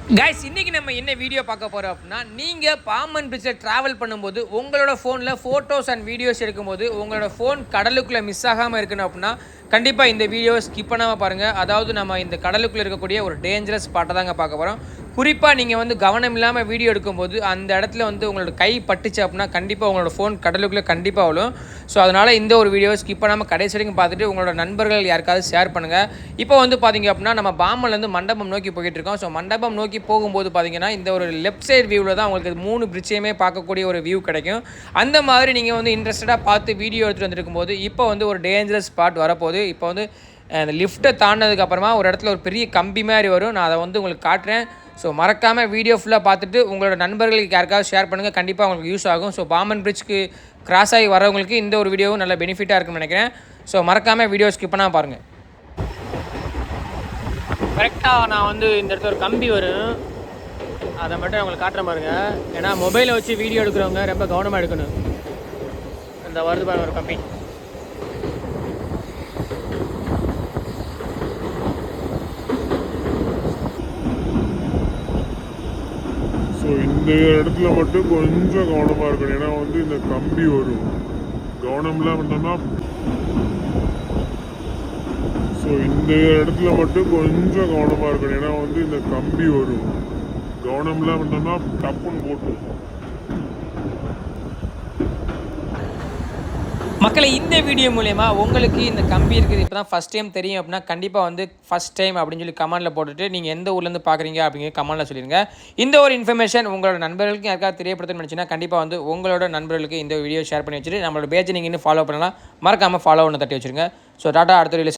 Guys இன்றைக்கி நம்ம என்ன வீடியோ பார்க்க போகிறோம் அப்படின்னா, நீங்கள் பாம்பன் பிரிட்ஜில் ட்ராவல் பண்ணும்போது உங்களோட ஃபோனில் ஃபோட்டோஸ் அண்ட் வீடியோஸ் எடுக்கும்போது உங்களோட ஃபோன் கடலுக்குள்ளே மிஸ் ஆகாமல் இருக்கணும் அப்படின்னா கண்டிப்பாக இந்த வீடியோ ஸ்கிப் பண்ணாமல் பாருங்கள். அதாவது நம்ம இந்த கடலுக்குள்ளே இருக்கக்கூடிய ஒரு டேஞ்சரஸ் ஸ்பாட்டை தாங்க பார்க்க போகிறோம். குறிப்பாக நீங்கள் வந்து கவனம் இல்லாமல் வீடியோ எடுக்கும்போது அந்த இடத்துல வந்து உங்களோட கை பட்டுச்சு அப்படின்னா கண்டிப்பாக உங்களோட ஃபோன் கடலுக்குள்ளே கண்டிப்பாக விழும். ஸோ அதனால் இந்த ஒரு வீடியோ ஸ்கிப் பண்ணாமல் கடைசி வரைக்கும் பார்த்துட்டு உங்களோட நண்பர்கள் யாருக்காவது ஷேர் பண்ணுங்கள். இப்போ வந்து பார்த்திங்க அப்படின்னா நம்ம பாம்பன்லேருந்து மண்டபம் நோக்கி போய்கிட்டு இருக்கோம். ஸோ மண்டபம் நோக்கி போகும்போது பார்த்திங்கன்னா இந்த ஒரு லெஃப்ட் சைடு வியூவில் தான் உங்களுக்கு 3 பிரிட்ஜையுமே பார்க்கக்கூடிய ஒரு வியூ கிடைக்கும். அந்த மாதிரி நீங்கள் வந்து இன்ட்ரெஸ்டடாக பார்த்து வீடியோ எடுத்துகிட்டு வந்துருக்கும்போது இப்போ வந்து ஒரு டேஞ்சரஸ் ஸ்பாட் வரப்போகுது. இப்போ வந்து அந்த லிஃப்ட்டை தாண்டினதுக்கப்புறமா ஒரு இடத்துல ஒரு பெரிய கம்பி மாதிரி வரும். நான் அதை வந்து உங்களுக்கு காட்டுறேன். ஸோ மறக்காமல் வீடியோ ஃபுல்லாக பார்த்துட்டு உங்களோட நண்பர்களுக்கு யாருக்காவது ஷேர் பண்ணுங்கள். கண்டிப்பாக உங்களுக்கு யூஸ் ஆகும். ஸோ பாம்பன் பிரிட்ஜ்க்கு கிராஸ் ஆகி வரவங்களுக்கு இந்த ஒரு வீடியோவும் நல்ல பெனிஃபிட்டாக இருக்குன்னு நினைக்கிறேன். ஸோ மறக்காமல் வீடியோ ஸ்கிப் பண்ணால் பாருங்கள். கரெக்டாக நான் வந்து இந்த இடத்துல ஒரு கம்பி வரும், அதை மட்டும் உங்களுக்கு காட்டுற பாருங்க. ஏன்னா மொபைலை வச்சு வீடியோ எடுக்கிறவங்க ரொம்ப கவனமாக எடுக்கணும். இந்த வருது பாருங்க ஒரு கம்பி. ஸோ இந்த இடத்துல மட்டும் கொஞ்சம் கவனமாக இருக்கணும். ஏன்னா வந்து இந்த கம்பி வரும், கவனம்லாம் வந்தோம்னா. ஸோ இந்த இடத்துல மட்டும் கொஞ்சம் கவனமாக இருக்கணும். ஏன்னா வந்து இந்த கம்பி வரும், கவனம்லாம் வந்தோம்னா டப்புன்னு போட்டு. மக்களை இந்த வீடியோ மூலயமா உங்களுக்கு இந்த கம்பி இருக்குது இப்போ தான் ஃபஸ்ட் டைம் தெரியும் அப்படின்னா கண்டிப்பாக வந்து ஃபஸ்ட் டைம் அப்படின்னு சொல்லி கமெண்ட்டில் போட்டுட்டு நீங்கள் எந்த ஊர்லேருந்து பார்க்குறீங்க அப்படிங்கிற கமெண்ட்டில் சொல்லிடுங்க. இந்த ஒரு இன்ஃபர்மேஷன் உங்களோட நண்பர்களுக்கு யாருக்காவது தெரியப்படுத்தணும்னு நினச்சின்னா கண்டிப்பாக வந்து உங்களோட நண்பர்களுக்கு இந்த வீடியோ ஷேர் பண்ணி வச்சுட்டு நம்மளோட பேஜை நீங்கள் இன்னும் ஃபாலோ பண்ணலாம். மறக்காமல் ஃபாலோ ஒன்று தட்டி வச்சுருங்க. ஸோ டாட்டா, அடுத்த வீடியோ